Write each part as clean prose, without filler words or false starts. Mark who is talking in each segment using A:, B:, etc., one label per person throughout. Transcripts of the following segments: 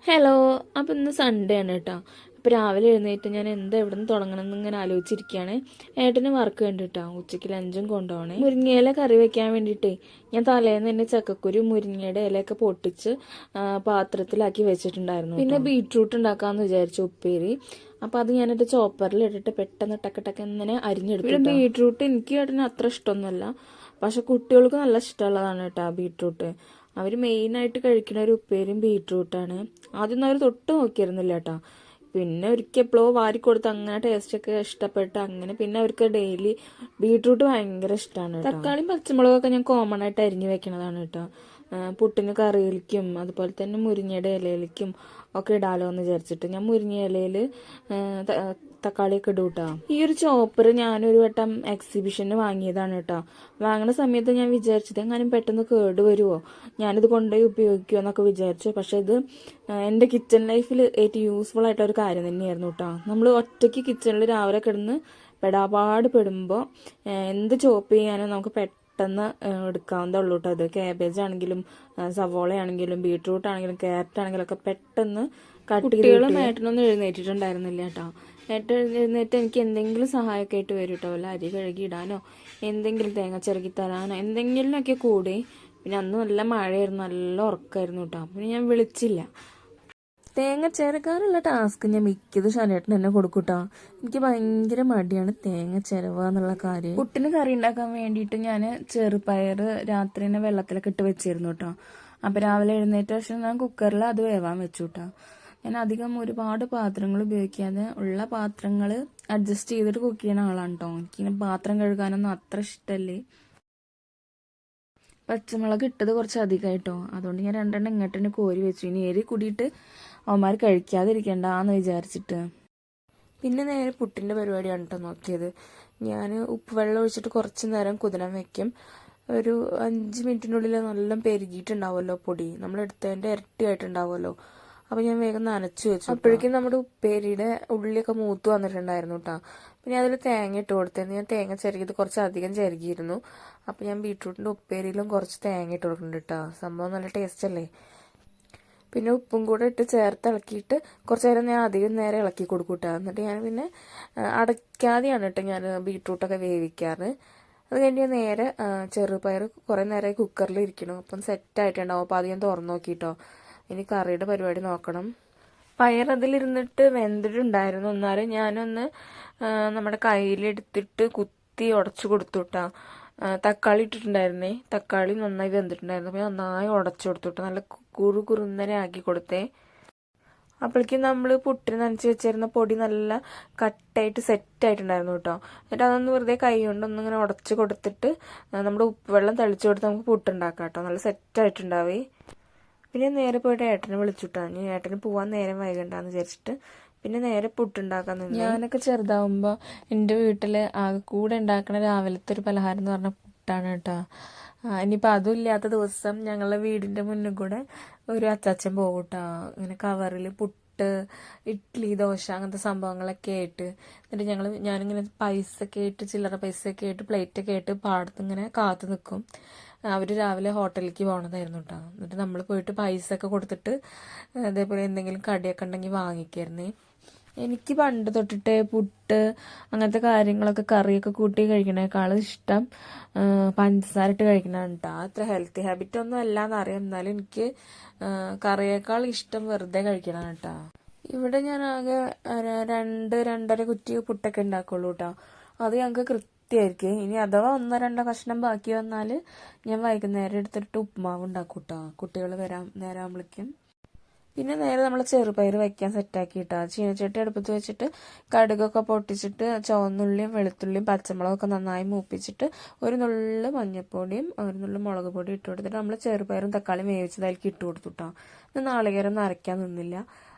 A: Hello. അപ്പം ഇന്ന് Sunday ആണ് കേട്ടോ. അപ്പോൾ രാവിലെ എഴുന്നേറ്റ് ഞാൻ എന്താ എവിടെ നിന്ന് തുടങ്ങണം എന്നിങ്ങനെ ആലോചിച്ചിരിക്കുകയാണ്. ഏട്ടന് വർക്ക് കണ്ടിട്ടോ, ഉച്ചയ്ക്ക് ലഞ്ചും കൊണ്ടുപോകണേ. മുരിങ്ങയില കറി വെക്കാൻ വേണ്ടിയിട്ടേ ഞാൻ തലേന്ന് തന്നെ ചക്കക്കുരു മുരിങ്ങയുടെ ഇലയൊക്കെ പൊട്ടിച്ച് പാത്രത്തിലാക്കി വെച്ചിട്ടുണ്ടായിരുന്നു. പിന്നെ ബീട്രൂട്ട് ഉണ്ടാക്കാമെന്ന് വിചാരിച്ചു, ഉപ്പേരി. അപ്പോൾ അത് ഞാനിട്ട് ചോപ്പറിൽ ഇട്ടിട്ട് പെട്ടെന്ന് ടക്ക് ഇങ്ങനെ അരിഞ്ഞെടുത്തു. പിന്നെ ബീട്രൂട്ട് എനിക്ക് ഏട്ടന് അത്ര ഇഷ്ടമൊന്നുമല്ല, പക്ഷെ കുട്ടികൾക്ക് നല്ല ഇഷ്ടമുള്ളതാണ് കേട്ടോ ബീട്രൂട്ട്. അവർ മെയിനായിട്ട് കഴിക്കുന്ന ഒരു ഉപ്പേരിയും ബീട്രൂട്ടാണ്. ആദ്യം അവർ തൊട്ട് നോക്കിയിരുന്നില്ല കേട്ടോ. പിന്നെ ഒരിക്കൽ എപ്പോഴോ വാരിക്കൊടുത്ത് അങ്ങനെ ടേസ്റ്റൊക്കെ ഇഷ്ടപ്പെട്ട് അങ്ങനെ പിന്നെ അവർക്ക് ഡെയിലി ബീട്രൂട്ട് ഭയങ്കര ഇഷ്ടമാണ്. തക്കാളിയും പച്ചമുളകൊക്കെ ഞാൻ കോമൺ ആയിട്ട് അരിഞ്ഞു വെക്കണതാണ് കേട്ടോ. പുട്ടിന് കറിയിലേക്കും അതുപോലെ തന്നെ മുരിങ്ങയുടെ ഇലയിലേക്കും ഒക്കെ ഇടാലോ എന്ന് വിചാരിച്ചിട്ട് ഞാൻ മുരിങ്ങ ഇലയിൽ തക്കാളിയൊക്കെ ഇടും കേട്ടോ. ഈ ഒരു ചോപ്പർ ഞാനൊരു വട്ടം എക്സിബിഷന് വാങ്ങിയതാണ് കേട്ടോ. വാങ്ങുന്ന സമയത്ത് ഞാൻ വിചാരിച്ചത് എങ്ങാനും പെട്ടെന്ന് കേട് വരുമോ, ഞാനിത് കൊണ്ടുപോയി ഉപയോഗിക്കുമോ എന്നൊക്കെ വിചാരിച്ചു. പക്ഷെ ഇത് എൻ്റെ കിച്ചൺ ലൈഫിൽ ഏറ്റവും യൂസ്ഫുൾ ആയിട്ടൊരു കാര്യം തന്നെയായിരുന്നു കേട്ടോ. നമ്മൾ ഒറ്റയ്ക്ക് കിച്ചണിൽ രാവിലെ കിടന്ന് പെടാപാട് പെടുമ്പോൾ എന്ത് ചോപ്പ് ചെയ്യാനും നമുക്ക് പെട്ടെന്ന് എടുക്കാവുന്നതേ ഉള്ളൂ കേട്ടോ. അത് ക്യാബേജ് ആണെങ്കിലും സവോള ആണെങ്കിലും ബീട്രൂട്ട് ആണെങ്കിലും ക്യാരറ്റ് ആണെങ്കിലും ഒക്കെ പെട്ടെന്ന് കുട്ടികളും ഏട്ടനൊന്നും എഴുന്നേറ്റിട്ടുണ്ടായിരുന്നില്ല കേട്ടോ. ഏട്ടൻ എഴുന്നേറ്റ് എനിക്ക് എന്തെങ്കിലും സഹായമൊക്കെ ആയിട്ട് വരും കേട്ടോ. വല്ല അരി കഴുകി ഇടാനോ എന്തെങ്കിലും തേങ്ങ ചിരകി തരാനോ എന്തെങ്കിലുമൊക്കെ കൂടി. പിന്നെ അന്ന് നല്ല മഴയായിരുന്നു, നല്ല ഉറക്കമായിരുന്നു കേട്ടോ. പിന്നെ ഞാൻ വിളിച്ചില്ല. തേങ്ങ ചിരകാനുള്ള ടാസ്ക് ഞാൻ മിക്കത് ശനേട്ടൻ എന്നെ കൊടുക്കൂട്ടോ. എനിക്ക് ഭയങ്കര മടിയാണ് തേങ്ങ ചിരവുക എന്നുള്ള കാര്യം. പുട്ടിന് കറി ഉണ്ടാക്കാൻ വേണ്ടിയിട്ട് ഞാൻ ചെറുപയർ രാത്രി തന്നെ വെള്ളത്തിലൊക്കെ ഇട്ട് വെച്ചിരുന്നു കേട്ടോ. അപ്പം രാവിലെ എഴുന്നേറ്റ ശേഷം ഞാൻ കുക്കറിൽ അത് വേവാൻ വെച്ചു കേട്ടോ. ഞാൻ അധികം ഒരുപാട് പാത്രങ്ങൾ ഉപയോഗിക്കാതെ ഉള്ള പാത്രങ്ങൾ അഡ്ജസ്റ്റ് ചെയ്തിട്ട് കുക്ക് ചെയ്യുന്ന ആളാണ് കേട്ടോ. എനിക്കിങ്ങനെ പാത്രം കഴുകാനൊന്നും അത്ര ഇഷ്ടമല്ലേ. പച്ചമുളക് ഇട്ടത് കുറച്ച് അധികമായിട്ടോ, അതുകൊണ്ട് ഞാൻ രണ്ടെണ്ണം ഇങ്ങോട്ട് തന്നെ കോരി വെച്ചു. ഇനി ഏരി കൂടിയിട്ട് അവന്മാർ കഴിക്കാതിരിക്കണ്ടെന്ന് വിചാരിച്ചിട്ട്. പിന്നെ നേരെ പുട്ടിൻ്റെ പരിപാടിയാണ് കേട്ടോ നോക്കിയത്. ഞാൻ ഉപ്പ് വെള്ളം ഒഴിച്ചിട്ട് കുറച്ച് നേരം കുതിരാൻ വെക്കും. ഒരു 5 മിനിറ്റിനുള്ളിൽ നല്ല പെരുകിയിട്ടുണ്ടാവുമല്ലോ പൊടി, നമ്മൾ എടുത്തതിൻ്റെ ഇരട്ടിയായിട്ടുണ്ടാവുമല്ലോ. അപ്പോൾ ഞാൻ വേഗം നനച്ചു വെച്ചു. അപ്പോഴേക്കും നമ്മുടെ ഉപ്പേരിയുടെ ഉള്ളിയൊക്കെ മൂത്ത് വന്നിട്ടുണ്ടായിരുന്നു കേട്ടോ. പിന്നെ അതിൽ തേങ്ങ ഇട്ട് കൊടുത്തായിരുന്നു. ഞാൻ തേങ്ങ ചിരകിയത് കുറച്ച് അധികം ചിരകിയിരുന്നു. അപ്പോൾ ഞാൻ ബീട്രൂട്ടിൻ്റെ ഉപ്പേരിയിലും കുറച്ച് തേങ്ങ ഇട്ട് കൊടുക്കുന്നുണ്ട് കേട്ടോ. സംഭവം നല്ല ടേസ്റ്റ് അല്ലേ. പിന്നെ ഉപ്പും കൂടെ ഇട്ട് ചേർത്ത് ഇളക്കിയിട്ട് കുറച്ച് നേരം ഞാൻ അധികം നേരം ഇളക്കി കൊടുക്കും കേട്ടോ. എന്നിട്ട് ഞാൻ പിന്നെ അടയ്ക്കാതെയാണ് കേട്ടോ ഞാൻ ബീട്രൂട്ടൊക്കെ വേവിക്കാറ്. അത് കഴിഞ്ഞ് ഞാൻ നേരെ ചെറുപയർ കുറേ നേരമായി കുക്കറിൽ ഇരിക്കണം. അപ്പം സെറ്റായിട്ടുണ്ടാവും. അപ്പോൾ അത് ഞാൻ തുറന്നു നോക്കിയിട്ടോ. ഇനി കറിയുടെ പരിപാടി നോക്കണം. പയർ അതിലിരുന്നിട്ട് വെന്തിട്ടുണ്ടായിരുന്നു. എന്നാലും ഞാനൊന്ന് നമ്മുടെ കയ്യിലെടുത്തിട്ട് കുത്തി ഉടച്ചു കൊടുത്തു കേട്ടോ. തക്കാളി ഇട്ടിട്ടുണ്ടായിരുന്നേ, തക്കാളി നന്നായി വെന്തിട്ടുണ്ടായിരുന്നു. അപ്പോൾ നന്നായി ഉടച്ചു കൊടുത്തു. നല്ല കുറുന്നനെ ആക്കി കൊടുത്തേ. അപ്പോഴേക്കും നമ്മൾ പുട്ടിന് നനച്ച് വെച്ചിരുന്ന പൊടി നല്ല കട്ടായിട്ട് സെറ്റായിട്ടുണ്ടായിരുന്നു കേട്ടോ. എന്നിട്ട് അതൊന്ന് വെറുതെ കൈ കൊണ്ടൊന്നിങ്ങനെ ഉടച്ച് കൊടുത്തിട്ട് നമ്മുടെ ഉപ്പുവെള്ളം തളിച്ചു കൊടുത്ത് നമുക്ക് പുട്ടുണ്ടാക്കാം കേട്ടോ. നല്ല സെറ്റായിട്ടുണ്ടാവേ. പിന്നെ നേരെ പോയിട്ട് ഏട്ടനെ വിളിച്ചുട്ടാ. ഞാൻ ഏട്ടന് പോവാൻ നേരം വൈകണ്ടെന്ന് വിചാരിച്ചിട്ട് പിന്നെ നേരെ പുട്ടുണ്ടാക്കാൻ നിന്ന്. ഞാനൊക്കെ ചെറുതാവുമ്പോൾ എൻ്റെ വീട്ടിൽ ആകെ കൂടെ ഉണ്ടാക്കണ രാവിലത്തെ ഒരു പലഹാരം എന്ന് പറഞ്ഞാൽ പുട്ടാണ് കേട്ടോ. ഇനിയിപ്പോൾ അതും ഇല്ലാത്ത ദിവസം ഞങ്ങളുടെ വീടിൻ്റെ മുന്നിൽ കൂടെ ഒരു അച്ചാച്ചൻ പോകും കേട്ടോ. ഇങ്ങനെ കവറിൽ പുട്ട്, ഇഡ്ഡലി, ദോശ അങ്ങനത്തെ സംഭവങ്ങളൊക്കെ ആയിട്ട്. എന്നിട്ട് ഞാനിങ്ങനെ പൈസയൊക്കെ ആയിട്ട് ചില്ലറ പൈസയൊക്കെ ആയിട്ട് പ്ലേറ്റൊക്കെ ആയിട്ട് പാടത്ത് ഇങ്ങനെ കാത്തു നിൽക്കും. അവർ രാവിലെ ഹോട്ടലിലേക്ക് പോകണതായിരുന്നു കേട്ടോ. എന്നിട്ട് നമ്മൾ പോയിട്ട് പൈസ ഒക്കെ കൊടുത്തിട്ട് അതേപോലെ എന്തെങ്കിലും കടിയൊക്കെ ഉണ്ടെങ്കിൽ വാങ്ങിക്കായിരുന്നേ. എനിക്ക് പണ്ട് തൊട്ടിട്ട് പുട്ട് അങ്ങനത്തെ കാര്യങ്ങളൊക്കെ കറിയൊക്കെ കൂട്ടി കഴിക്കണേക്കാളും ഇഷ്ടം പഞ്ചസാര ഇട്ട് കഴിക്കണതാണ് കേട്ടോ. അത്ര ഹെൽത്തി ഹാബിറ്റ് ഒന്നും അല്ലാന്ന് അറിയാം, എന്നാലും എനിക്ക് കറിയേക്കാൾ ഇഷ്ടം വെറുതെ കഴിക്കണതാണ് കേട്ടോ. ഇവിടെ ഞാൻ ആകെ 2-2.5 കുറ്റി പുട്ടൊക്കെ ഉണ്ടാക്കുള്ളൂ കേട്ടോ. അത് ഞങ്ങൾക്ക് കൃത്യമായിരിക്കും. ഇനി അഥവാ 1-2 കഷ്ണം ബാക്കി വന്നാൽ ഞാൻ വൈകുന്നേരം എടുത്തിട്ട് ഉപ്പുമാവ് ഉണ്ടാക്കും കേട്ടോ, കുട്ടികൾ വരാൻ നേരമാകുമ്പോഴേക്കും. പിന്നെ നേരെ നമ്മൾ ചെറുപയർ വയ്ക്കാൻ സെറ്റാക്കിയിട്ടാ. ചീനച്ചട്ടി അടുപ്പത്ത് വെച്ചിട്ട് കടുകൊക്കെ പൊട്ടിച്ചിട്ട് ചുവന്നുള്ളിയും വെളുത്തുള്ളിയും പച്ചമുളകൊക്കെ നന്നായി മൂപ്പിച്ചിട്ട് ഒരു നുള്ളു മഞ്ഞൾപ്പൊടിയും ഒരു നുള്ളു മുളക് പൊടി ഇട്ട് കൊടുത്തിട്ട് നമ്മൾ ചെറുപയറും തക്കാളിയും വേവിച്ചതായിരിക്കും ഇട്ട് കൊടുത്തു കേട്ടോ. ഇന്ന് നാളികേരം അരയ്ക്കാൻ നിന്നില്ല,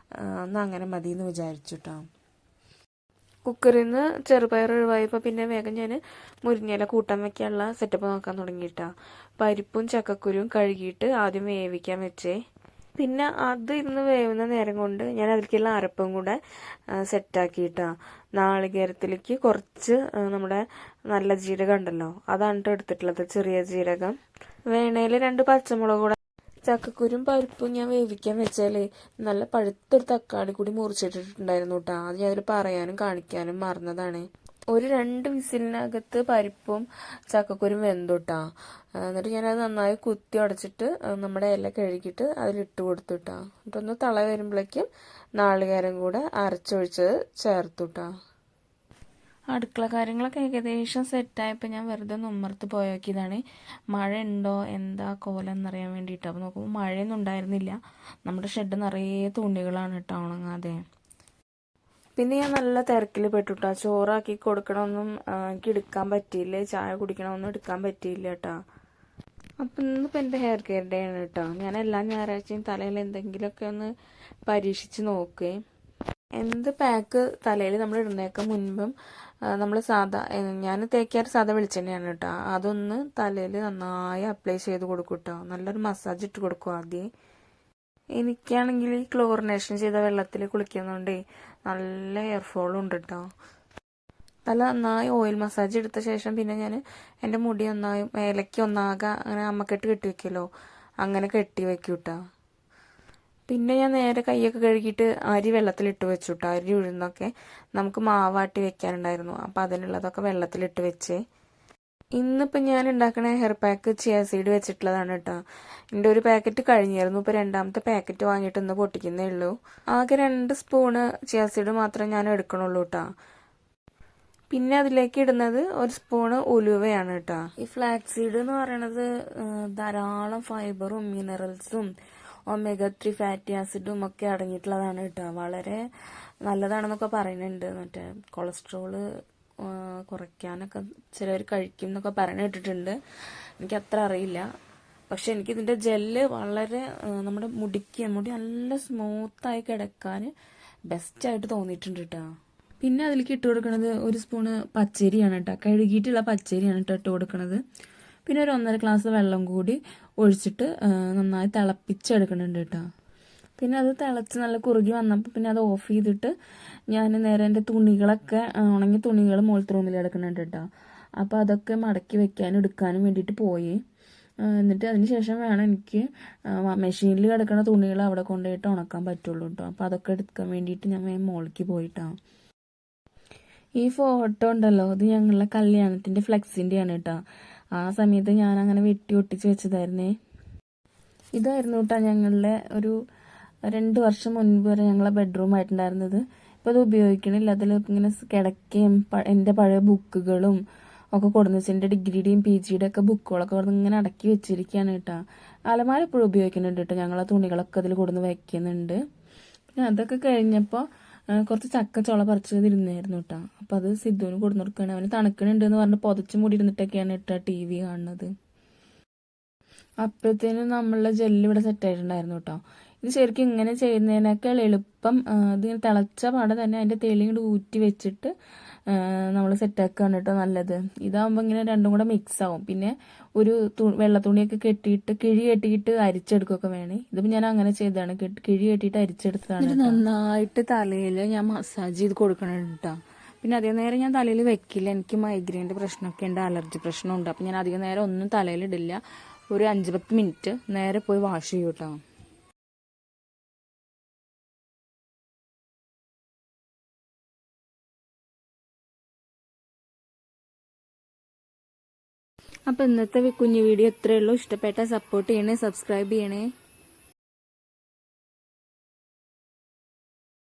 A: അന്ന് അങ്ങനെ മതി എന്ന് വിചാരിച്ചു കേട്ടോ. കുക്കറിൽ നിന്ന് ചെറുപയർ ഒഴിവായപ്പോൾ പിന്നെ വേഗം ഞാൻ മുരിങ്ങയില കൂട്ടാൻ വയ്ക്കാനുള്ള സെറ്റപ്പ് നോക്കാൻ തുടങ്ങിയിട്ടാ. പരിപ്പും ചക്കക്കുരുവും കഴുകിയിട്ട് ആദ്യം വേവിക്കാൻ വെച്ചേ. പിന്നെ അത് ഇരുന്ന് വേവുന്ന നേരം കൊണ്ട് ഞാൻ അതിലേക്കുള്ള അരപ്പും കൂടെ സെറ്റാക്കിയിട്ടാ. നാളികേരത്തിലേക്ക് കുറച്ച് നമ്മുടെ നല്ല ജീരകം ഉണ്ടല്ലോ, അതാണ് എടുത്തിട്ടുള്ളത്, ചെറിയ ജീരകം. വേണേൽ 2 പച്ചമുളക് കൂടെ ചക്കക്കുരും പരിപ്പും ഞാൻ വേവിക്കാൻ വെച്ചാലേ നല്ല പഴുത്തൊരു തക്കാളി കൂടി മുറിച്ചിട്ടിട്ടുണ്ടായിരുന്നു കേട്ടോ. അത് ഞാൻ അതിൽ പറയാനും കാണിക്കാനും മറന്നതാണ്. ഒരു 2 വിസിലിനകത്ത് പരിപ്പും ചക്കക്കുരും വെന്തുട്ടാ. എന്നിട്ട് ഞാനത് നന്നായി കുത്തി ഉടച്ചിട്ട് നമ്മുടെ ഇല കഴുകിയിട്ട് അതിലിട്ട് കൊടുത്തുട്ടാ. എന്നിട്ടൊന്ന് തള വരുമ്പോഴേക്കും നാളികേരം കൂടെ അരച്ചൊഴിച്ചത് ചേർത്തുട്ടാ. അടുക്കള കാര്യങ്ങളൊക്കെ ഏകദേശം സെറ്റായപ്പോൾ ഞാൻ വെറുതെ ഒന്ന് ഉമ്മർത്ത് പോയി നോക്കിയതാണ് മഴ ഉണ്ടോ എന്താ കോലം എന്നറിയാൻ വേണ്ടിയിട്ട്. അപ്പോൾ നോക്കുമ്പോൾ മഴയൊന്നും ഉണ്ടായിരുന്നില്ല. നമ്മുടെ ഷെഡ് നിറയെ തുണികളാണ് കേട്ടോ ഉണങ്ങാതെ. പിന്നെ ഞാൻ നല്ല തിരക്കിൽ പെട്ടുട്ടാ. ചോറാക്കി കൊടുക്കണമൊന്നും എനിക്ക് എടുക്കാൻ പറ്റിയില്ല, ചായ കുടിക്കണമൊന്നും എടുക്കാൻ പറ്റിയില്ല കേട്ടോ. അപ്പം ഇന്നിപ്പോൾ എൻ്റെ ഹെയർ കെയർ ഡേ ആണ് കേട്ടോ. ഞാൻ എല്ലാ ഞായറാഴ്ചയും തലയിൽ എന്തെങ്കിലുമൊക്കെ ഒന്ന് പരീക്ഷിച്ച് നോക്കുകയും എന്ത് പാക്ക് തലയിൽ നമ്മൾ ഇടുന്നേക്ക് മുൻപും നമ്മൾ ഞാൻ തേക്കാറ് സാധാ വെളിച്ചെണ്ണയാണ് കേട്ടോ. അതൊന്ന് തലയിൽ നന്നായി അപ്ലൈ ചെയ്ത് കൊടുക്കും കേട്ടോ. നല്ലൊരു മസാജ് ഇട്ട് കൊടുക്കും ആദ്യം. എനിക്കാണെങ്കിൽ ഈ ക്ലോറിനേഷൻ ചെയ്ത വെള്ളത്തിൽ കുളിക്കുന്നതുകൊണ്ടേ നല്ല ഹെയർ ഫോളും ഉണ്ട് കേട്ടോ. തല നന്നായി ഓയിൽ മസാജ് എടുത്ത ശേഷം പിന്നെ ഞാൻ എൻ്റെ മുടി നന്നായി മേലേക്ക് ഒന്നാകെ അങ്ങനെ അമ്മക്കെട്ട് കെട്ടി വെക്കുമല്ലോ, അങ്ങനെ കെട്ടി വെക്കും കേട്ടോ. പിന്നെ ഞാൻ നേരെ കൈയൊക്കെ കഴുകിയിട്ട് അരി വെള്ളത്തിലിട്ട് വെച്ചു കേട്ടോ. അരി ഉഴുന്നൊക്കെ നമുക്ക് മാവാട്ടി വെക്കാനുണ്ടായിരുന്നു. അപ്പം അതിനുള്ളതൊക്കെ വെള്ളത്തിലിട്ട് വെച്ച്. ഇന്നിപ്പം ഞാൻ ഉണ്ടാക്കണ ഹെയർ പാക്ക് ചിയ സീഡ് വെച്ചിട്ടുള്ളതാണ് കേട്ടോ. എൻ്റെ ഒരു പാക്കറ്റ് കഴിഞ്ഞായിരുന്നു. ഇപ്പോൾ 2ാമത്തെ പാക്കറ്റ് വാങ്ങിയിട്ട് ഇന്ന് പൊട്ടിക്കുന്നേ ഉള്ളൂ. ആകെ 2 സ്പൂണ് ചിയ സീഡ് മാത്രമേ ഞാൻ എടുക്കണുള്ളൂ കേട്ടോ. പിന്നെ അതിലേക്ക് ഇടുന്നത് 1 സ്പൂണ് ഉലുവയാണ് കേട്ടോ. ഈ ഫ്ലാക്സ് സീഡ് എന്ന് പറയണത് ധാരാളം ഫൈബറും മിനറൽസും ഒമേഗ 3 ഫാറ്റി ആസിഡും ഒക്കെ അടങ്ങിയിട്ടുള്ളതാണ് കേട്ടോ. വളരെ നല്ലതാണെന്നൊക്കെ പറയുന്നുണ്ട്. മറ്റേ കൊളസ്ട്രോള് കുറയ്ക്കാനൊക്കെ ചിലർ കഴിക്കും എന്നൊക്കെ പറഞ്ഞു കേട്ടിട്ടുണ്ട്. എനിക്ക് അത്ര അറിയില്ല. പക്ഷെ എനിക്കിതിൻ്റെ ജെല്ല് വളരെ നമ്മുടെ മുടി നല്ല സ്മൂത്തായി കിടക്കാൻ ബെസ്റ്റായിട്ട് തോന്നിയിട്ടുണ്ട് കേട്ടോ. പിന്നെ അതിലേക്ക് ഇട്ട് കൊടുക്കുന്നത് 1 സ്പൂണ് പച്ചരിയാണ് കേട്ടോ. കഴുകിയിട്ടുള്ള പച്ചരിയാണ് കേട്ടോ ഇട്ട് കൊടുക്കുന്നത്. പിന്നെ ഒരു 1.5 ഗ്ലാസ് വെള്ളം കൂടി ഒഴിച്ചിട്ട് നന്നായി തിളപ്പിച്ചെടുക്കുന്നുണ്ട് കേട്ടോ. പിന്നെ അത് തിളച്ച് നല്ല കുറുകി വന്നപ്പോൾ പിന്നെ അത് ഓഫ് ചെയ്തിട്ട് ഞാൻ നേരെ എൻ്റെ തുണികളൊക്കെ ഉണങ്ങിയ തുണികൾ മുകളിലത്തെ റൂമിൽ എടുക്കുന്നുണ്ട് കേട്ടോ. അപ്പോൾ അതൊക്കെ മടക്കി വെക്കാനും എടുക്കാനും വേണ്ടിയിട്ട് പോയി. എന്നിട്ട് അതിന് ശേഷം വേണം എനിക്ക് മെഷീനിൽ കിടക്കുന്ന തുണികൾ അവിടെ കൊണ്ടുപോയിട്ട് ഉണക്കാൻ പറ്റുള്ളൂ കേട്ടോ. അപ്പോൾ അതൊക്കെ എടുക്കാൻ വേണ്ടിയിട്ട് ഞാൻ മുകളിലേക്ക് പോയിട്ടാണ്. ഈ ഫോട്ടോ ഉണ്ടല്ലോ, അത് ഞങ്ങളുടെ കല്യാണത്തിൻ്റെ ഫ്ലെക്സിൻ്റെയാണ് കേട്ടോ. ആ സമയത്ത് ഞാൻ അങ്ങനെ വെട്ടി ഒട്ടിച്ച് വെച്ചതായിരുന്നേ. ഇതായിരുന്നു കേട്ടോ ഞങ്ങളുടെ ഒരു 2 വർഷം മുൻപ് വരെ ഞങ്ങളെ ബെഡ്റൂം ആയിട്ടുണ്ടായിരുന്നത്. ഇപ്പോൾ അത് ഉപയോഗിക്കണില്ല. അതിൽ ഇങ്ങനെ കിടക്കയും എൻ്റെ പഴയ ബുക്കുകളും ഒക്കെ കൊടുന്ന് വെച്ച് എൻ്റെ ഡിഗ്രിയുടെയും PGയുടെ ഒക്കെ ബുക്കുകളൊക്കെ കൊടുന്ന് ഇങ്ങനെ അടക്കി വെച്ചിരിക്കുകയാണ് കേട്ടോ. അലമാര എപ്പോഴും ഉപയോഗിക്കുന്നുണ്ട് കേട്ടോ. ഞങ്ങളെ തുണികളൊക്കെ അതിൽ കൊടുന്ന് വയ്ക്കുന്നുണ്ട്. പിന്നെ അതൊക്കെ കഴിഞ്ഞപ്പോൾ കുറച്ച് ചക്കച്ചോള പറിച്ചതിരുന്നായിരുന്നു കേട്ടോ. അപ്പം അത് സിദ്ധുവിന് കൊടുന്നു കൊടുക്കുകയാണ്. അവന് തണുക്കണുണ്ട് എന്ന് പറഞ്ഞ് പുതച്ച് മൂടി ഇരുന്നിട്ടൊക്കെയാണ് കേട്ടോ TV കാണുന്നത്. അപ്പോഴത്തേനും നമ്മളുടെ ജെല്ല് ഇവിടെ സെറ്റായിട്ടുണ്ടായിരുന്നു കേട്ടോ. ഇത് ശരിക്കും ഇങ്ങനെ ചെയ്യുന്നതിനേക്കാൾ എളുപ്പം ഇതിങ്ങനെ തിളച്ച പാടെ തന്നെ അതിൻ്റെ തെളി ഇങ്ങോട്ട് ഊറ്റി വെച്ചിട്ട് നമ്മൾ സെറ്റാക്കുകയാണ് കേട്ടോ നല്ലത്. ഇതാകുമ്പോൾ ഇങ്ങനെ രണ്ടും കൂടെ മിക്സ് ആവും. പിന്നെ ഒരു വെള്ള തുണിയൊക്കെ കെട്ടിയിട്ട് കിഴി കെട്ടിയിട്ട് അരിച്ചെടുക്കുകയൊക്കെ വേണേ. ഇതിപ്പോൾ ഞാൻ അങ്ങനെ ചെയ്തതാണ്, കിഴി കെട്ടിയിട്ട് അരിച്ചെടുത്തതാണ്. നന്നായിട്ട് തലയിൽ ഞാൻ മസാജ് ചെയ്ത് കൊടുക്കണം കേട്ടോ. പിന്നെ അധികം നേരം ഞാൻ തലയിൽ വെക്കില്ല. എനിക്ക് മൈഗ്രെയിൻ്റെ പ്രശ്നമൊക്കെ ഉണ്ട്, അലർജി പ്രശ്നമുണ്ട്. അപ്പം ഞാൻ അധികം നേരം ഒന്നും തലയിലിടില്ല. ഒരു 5-10 മിനിറ്റ് നേരെ പോയി വാഷ് ചെയ്യും കേട്ടോ. അപ്പോൾ ഇന്നത്തെ കുഞ്ഞു വീഡിയോ ഇത്രയേ ഉള്ളൂ. ഇഷ്ടപ്പെട്ടാൽ സപ്പോർട്ട് ചെയ്യണേ, സബ്സ്ക്രൈബ് ചെയ്യണേ.